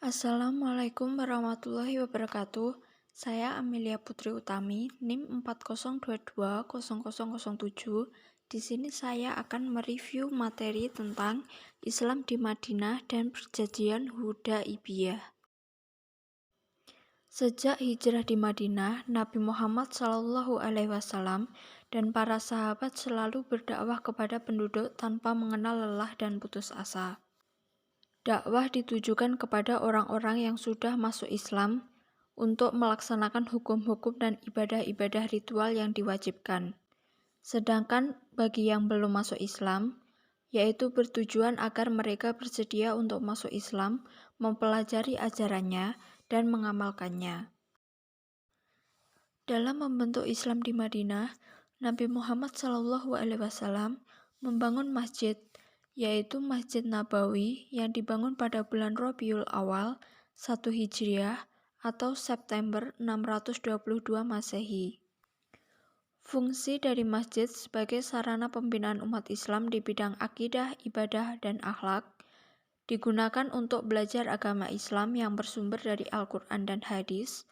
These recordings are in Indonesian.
Assalamualaikum warahmatullahi wabarakatuh. Saya Amelia Putri Utami, NIM 40220007. Di sini saya akan mereview materi tentang Islam di Madinah dan Perjanjian Hudaibiyah. Sejak hijrah di Madinah, Nabi Muhammad SAW dan para sahabat selalu berdakwah kepada penduduk tanpa mengenal lelah dan putus asa. Dakwah ditujukan kepada orang-orang yang sudah masuk Islam untuk melaksanakan hukum-hukum dan ibadah-ibadah ritual yang diwajibkan. Sedangkan bagi yang belum masuk Islam, yaitu bertujuan agar mereka bersedia untuk masuk Islam, mempelajari ajarannya, dan mengamalkannya. Dalam membentuk Islam di Madinah, Nabi Muhammad SAW membangun masjid, yaitu Masjid Nabawi yang dibangun pada bulan Rabiul Awal 1 Hijriah atau September 622 Masehi. Fungsi dari masjid sebagai sarana pembinaan umat Islam di bidang akidah, ibadah, dan akhlak digunakan untuk belajar agama Islam yang bersumber dari Al-Quran dan Hadis,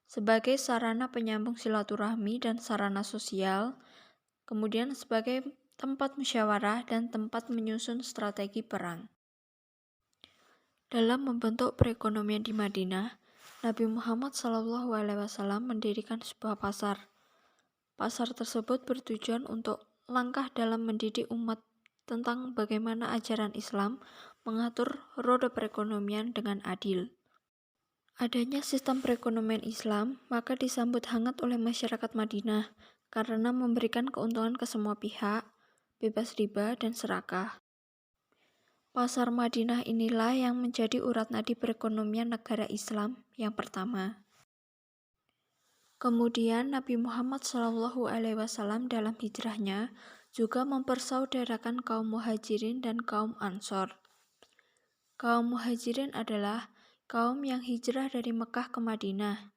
sebagai sarana penyambung silaturahmi dan sarana sosial, kemudian sebagai tempat musyawarah dan tempat menyusun strategi perang. Dalam membentuk perekonomian di Madinah, Nabi Muhammad SAW mendirikan sebuah pasar. Pasar tersebut bertujuan untuk langkah dalam mendidik umat tentang bagaimana ajaran Islam mengatur roda perekonomian dengan adil. Adanya sistem perekonomian Islam maka disambut hangat oleh masyarakat Madinah karena memberikan keuntungan ke semua pihak, bebas riba dan serakah. Pasar Madinah inilah yang menjadi urat nadi perekonomian negara Islam yang pertama. Kemudian Nabi Muhammad SAW dalam hijrahnya juga mempersaudarakan kaum muhajirin dan kaum ansor. Kaum muhajirin adalah kaum yang hijrah dari Mekah ke Madinah.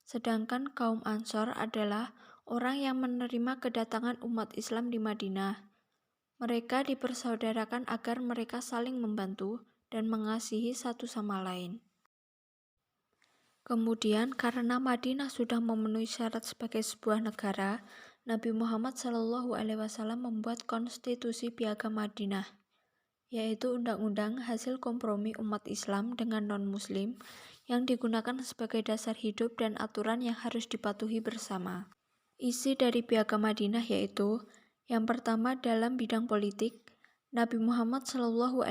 Sedangkan kaum ansor adalah orang yang menerima kedatangan umat Islam di Madinah. Mereka dipersaudarakan agar mereka saling membantu dan mengasihi satu sama lain. Kemudian karena Madinah sudah memenuhi syarat sebagai sebuah negara, Nabi Muhammad SAW membuat konstitusi piagam Madinah, yaitu undang-undang hasil kompromi umat Islam dengan non-Muslim yang digunakan sebagai dasar hidup dan aturan yang harus dipatuhi bersama. Isi dari piagam Madinah yaitu, yang pertama dalam bidang politik, Nabi Muhammad SAW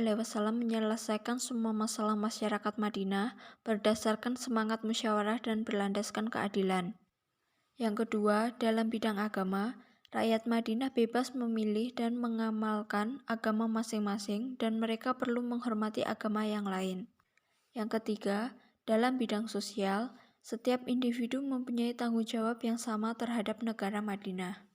menyelesaikan semua masalah masyarakat Madinah berdasarkan semangat musyawarah dan berlandaskan keadilan. Yang kedua, dalam bidang agama, rakyat Madinah bebas memilih dan mengamalkan agama masing-masing dan mereka perlu menghormati agama yang lain. Yang ketiga, dalam bidang sosial, setiap individu mempunyai tanggung jawab yang sama terhadap negara Madinah.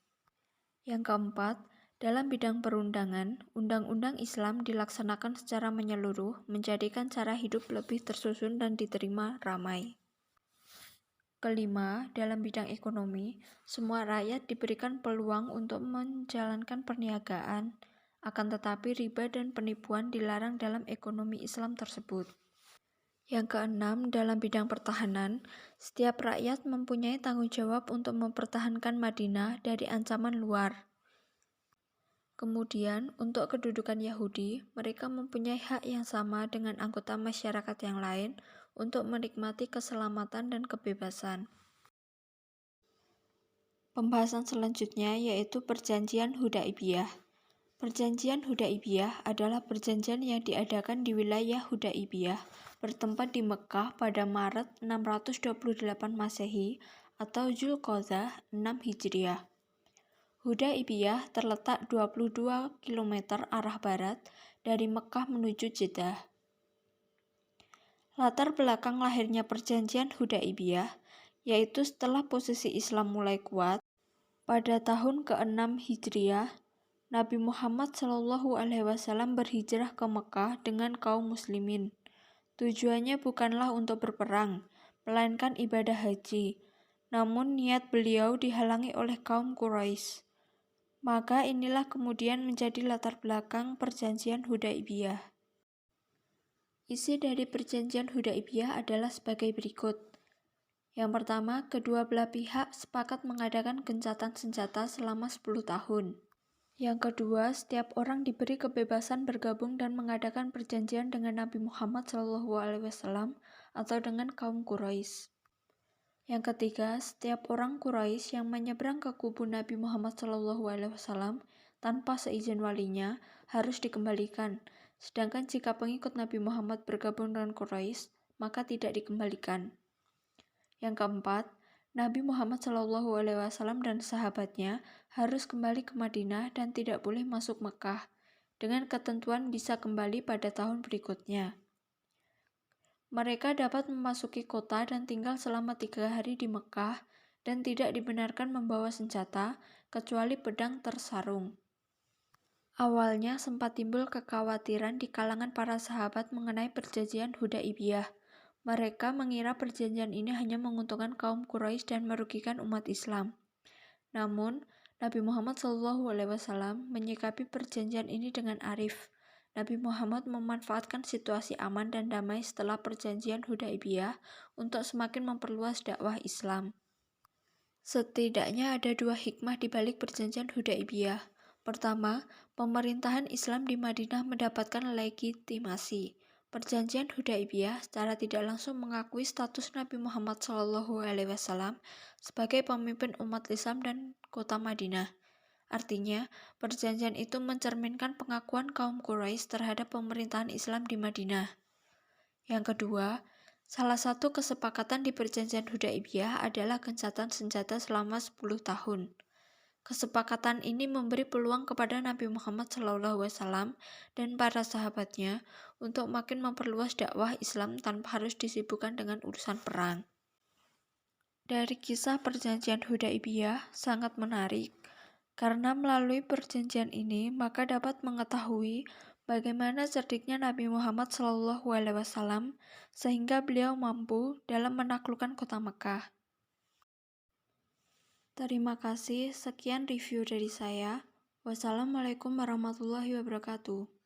Yang keempat, dalam bidang perundangan, undang-undang Islam dilaksanakan secara menyeluruh, menjadikan cara hidup lebih tersusun dan diterima ramai. Kelima, dalam bidang ekonomi, semua rakyat diberikan peluang untuk menjalankan perniagaan, akan tetapi riba dan penipuan dilarang dalam ekonomi Islam tersebut. Yang keenam, dalam bidang pertahanan, setiap rakyat mempunyai tanggung jawab untuk mempertahankan Madinah dari ancaman luar. Kemudian, untuk kedudukan Yahudi, mereka mempunyai hak yang sama dengan anggota masyarakat yang lain untuk menikmati keselamatan dan kebebasan. Pembahasan selanjutnya yaitu Perjanjian Hudaibiyah. Perjanjian Hudaibiyah adalah perjanjian yang diadakan di wilayah Hudaibiyah bertempat di Mekah pada Maret 628 Masehi atau Zulqa'dah 6 Hijriah. Hudaibiyah terletak 22 km arah barat dari Mekah menuju Jeddah. Latar belakang lahirnya perjanjian Hudaibiyah yaitu setelah posisi Islam mulai kuat, pada tahun ke-6 Hijriah, Nabi Muhammad SAW berhijrah ke Mekah dengan kaum muslimin. Tujuannya bukanlah untuk berperang, melainkan ibadah haji. Namun niat beliau dihalangi oleh kaum Quraisy. Maka inilah kemudian menjadi latar belakang perjanjian Hudaibiyah. Isi dari perjanjian Hudaibiyah adalah sebagai berikut. Yang pertama, kedua belah pihak sepakat mengadakan gencatan senjata selama 10 tahun. Yang kedua, setiap orang diberi kebebasan bergabung dan mengadakan perjanjian dengan Nabi Muhammad SAW atau dengan kaum Quraisy. Yang ketiga, setiap orang Quraisy yang menyeberang ke kubu Nabi Muhammad SAW tanpa seizin walinya harus dikembalikan. Sedangkan jika pengikut Nabi Muhammad bergabung dengan Quraisy, maka tidak dikembalikan. Yang keempat, Nabi Muhammad SAW dan sahabatnya harus kembali ke Madinah dan tidak boleh masuk Mekah, dengan ketentuan bisa kembali pada tahun berikutnya. Mereka dapat memasuki kota dan tinggal selama 3 hari di Mekah dan tidak dibenarkan membawa senjata kecuali pedang tersarung. Awalnya sempat timbul kekhawatiran di kalangan para sahabat mengenai perjanjian Hudaibiyah. Mereka mengira perjanjian ini hanya menguntungkan kaum Quraisy dan merugikan umat Islam. Namun, Nabi Muhammad SAW menyikapi perjanjian ini dengan arif. Nabi Muhammad memanfaatkan situasi aman dan damai setelah perjanjian Hudaibiyah untuk semakin memperluas dakwah Islam. Setidaknya ada 2 hikmah di balik perjanjian Hudaibiyah. Pertama, pemerintahan Islam di Madinah mendapatkan legitimasi. Perjanjian Hudaibiyah secara tidak langsung mengakui status Nabi Muhammad SAW sebagai pemimpin umat Islam dan kota Madinah. Artinya, perjanjian itu mencerminkan pengakuan kaum Quraisy terhadap pemerintahan Islam di Madinah. Yang kedua, salah satu kesepakatan di perjanjian Hudaibiyah adalah gencatan senjata selama 10 tahun. Kesepakatan ini memberi peluang kepada Nabi Muhammad SAW dan para sahabatnya untuk makin memperluas dakwah Islam tanpa harus disibukkan dengan urusan perang. Dari kisah perjanjian Hudaibiyah sangat menarik, karena melalui perjanjian ini maka dapat mengetahui bagaimana cerdiknya Nabi Muhammad SAW sehingga beliau mampu dalam menaklukkan kota Mekah. Terima kasih, sekian review dari saya. Wassalamualaikum warahmatullahi wabarakatuh.